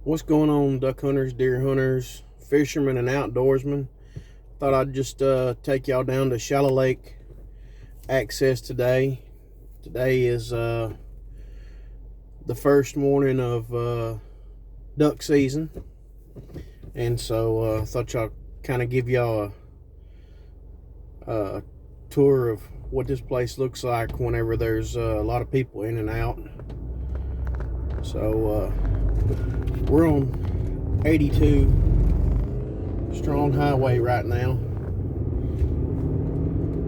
What's going on, duck hunters, deer hunters, fishermen, and outdoorsmen? Thought I'd just take y'all down to Shallow Lake Access today. Today is the first morning of duck season, and so I thought y'all kind of give y'all a tour of what this place looks like whenever there's a lot of people in and out. So we're on 82 Strong Highway right now.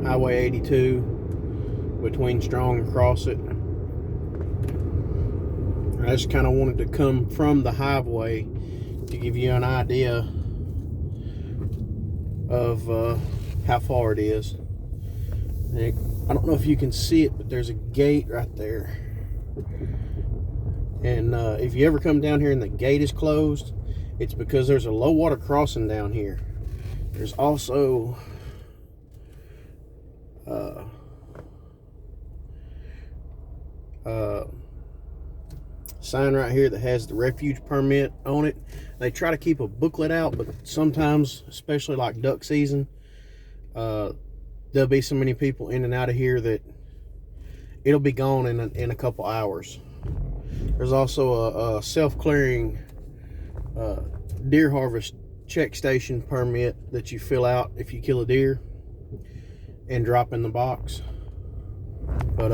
Highway 82 between Strong and Crossett. I just kind of wanted to come from the highway to give you an idea of how far it is. I don't know if you can see it, but there's a gate right there. And if you ever come down here and the gate is closed, it's because there's a low water crossing down here. There's also sign right here that has the refuge permit on it. They try to keep a booklet out, but sometimes, especially like duck season, there'll be so many people in and out of here that it'll be gone in a couple hours. There's also a self-clearing deer harvest check station permit that you fill out if you kill a deer and drop in the box. But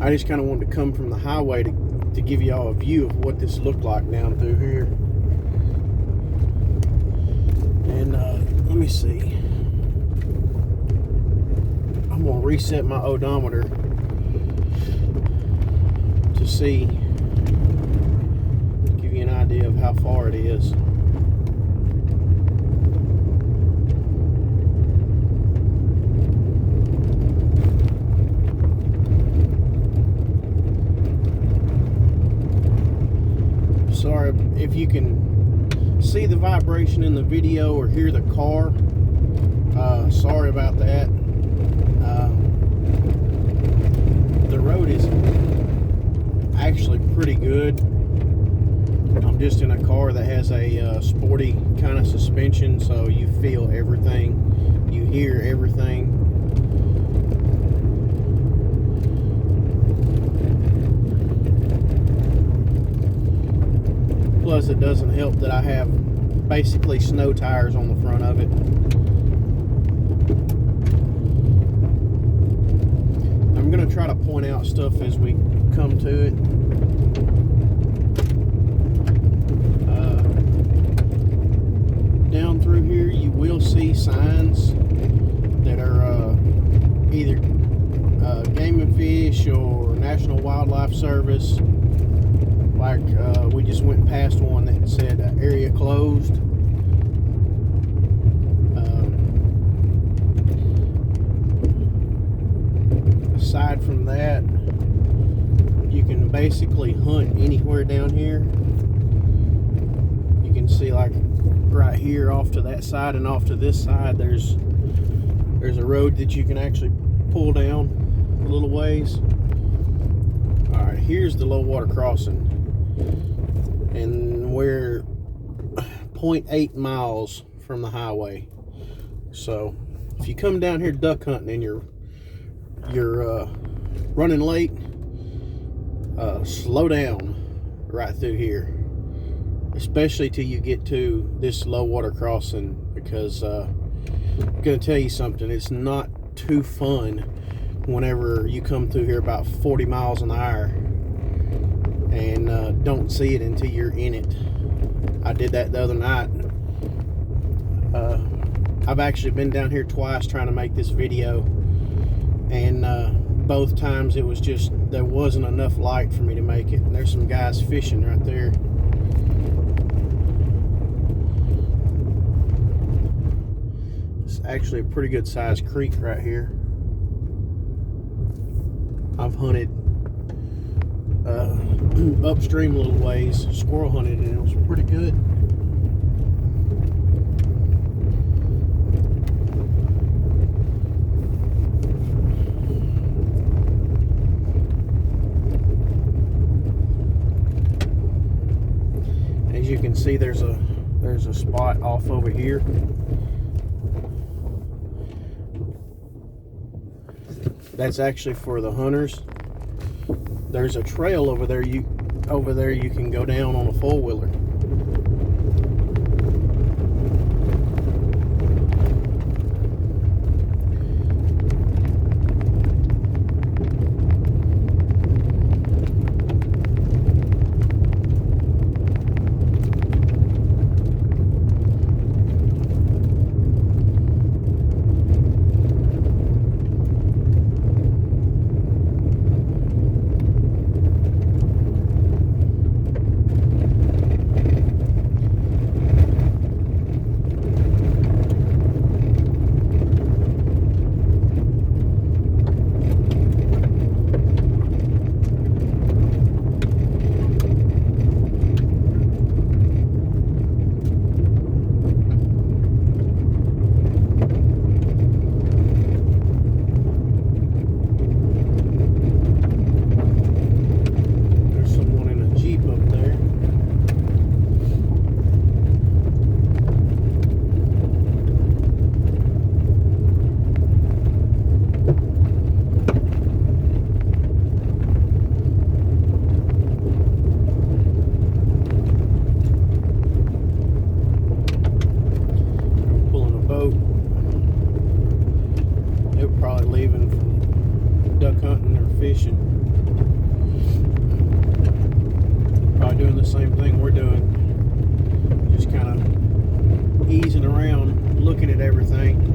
I just kind of wanted to come from the highway to give y'all a view of what this looked like down through here. And let me see. I'm gonna reset my odometer to see, give you an idea of how far it is. Sorry if you can see the vibration in the video or hear the car. Sorry about that. The road is actually pretty good. I'm just in a car that has a sporty kind of suspension, so you feel everything, you hear everything. Plus, it doesn't help that I have basically snow tires on the front of it. I'm going to try to point out stuff as we come to it. Down through here, you will see signs that are either Game and Fish or National Wildlife Service. Like we just went past one that said area closed. Aside from that, you can basically hunt anywhere down here. You can see, like right here off to that side and off to this side, there's a road that you can actually pull down a little ways. All right, here's the low water crossing, and we're 0.8 miles from the highway. So if you come down here duck hunting and you're running late, slow down right through here, especially till you get to this low water crossing, because I'm gonna tell you something, it's not too fun whenever you come through here about 40 miles an hour and don't see it until you're in it. I did that the other night. I've actually been down here twice trying to make this video, and both times it was just, there wasn't enough light for me to make it. And there's some guys fishing right there. It's actually a pretty good sized creek right here. I've hunted upstream a little ways, squirrel hunted, and it was pretty good. As you can see, there's a spot off over here. That's actually for the hunters. There's a trail over there. You can go down on a four-wheeler. Fishing. Probably doing the same thing we're doing. Just kind of easing around, looking at everything.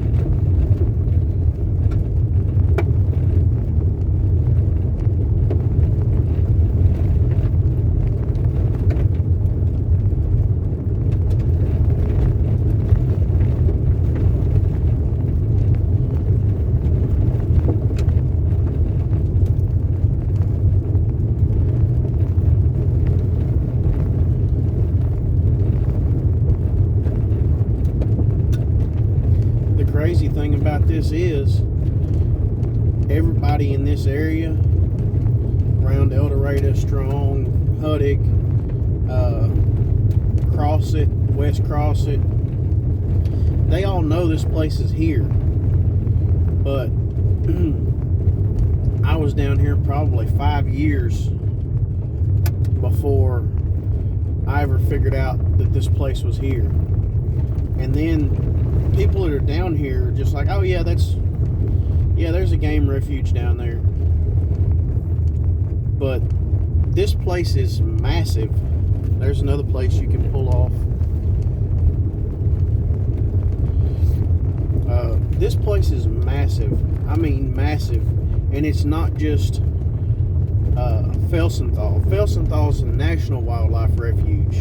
Crazy thing about this is everybody in this area around El Dorado, Strong, Huddick, Crossett, West Crossett, they all know this place is here. But I was down here probably 5 years before I ever figured out that this place was here. And then people that are down here are just like, oh yeah, there's a game refuge down there. But this place is massive. There's another place you can pull off. This place is massive. I mean massive. And it's not just Felsenthal. Felsenthal is a National Wildlife Refuge.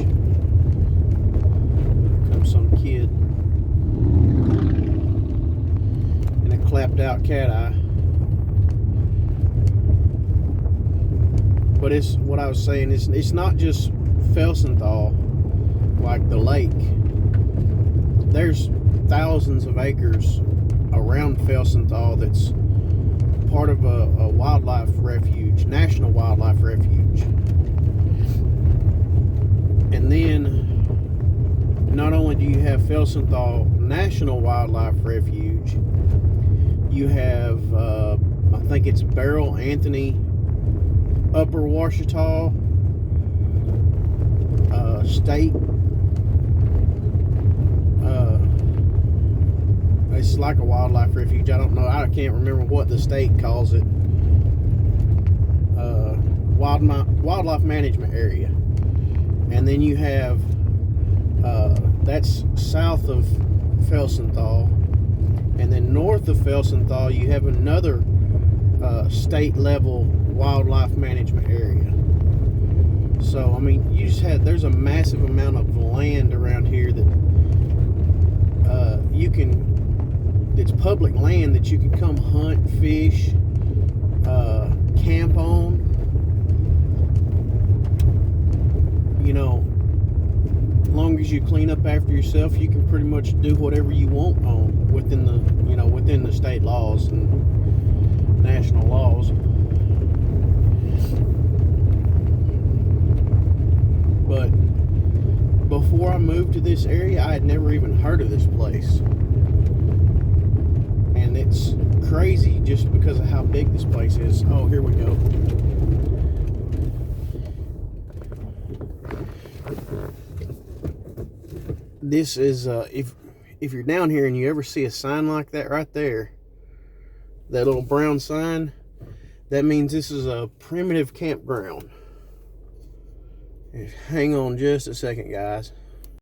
Comes some kid. Clapped out cat eye. But it's what I was saying, it's not just Felsenthal, like the lake. There's thousands of acres around Felsenthal that's part of a wildlife refuge, National Wildlife Refuge. And then not only do you have Felsenthal National Wildlife Refuge, you have, I think it's Beryl Anthony Upper Ouachita State. It's like a wildlife refuge. I don't know. I can't remember what the state calls it. Wildlife management area. And then you have, that's south of Felsenthal. And then north of Felsenthal, you have another state level wildlife management area. So, I mean, there's a massive amount of land around here that it's public land that you can come hunt, fish, camp on. You know, as long as you clean up after yourself, you can pretty much do whatever you want within the state laws and national laws. moved to this area, I had never even heard of this place. And it's crazy just because of how big this place is. Oh, here we go. This is, if you're down here and you ever see a sign like that right there, that little brown sign, that means this is a primitive campground. Hang on just a second, guys.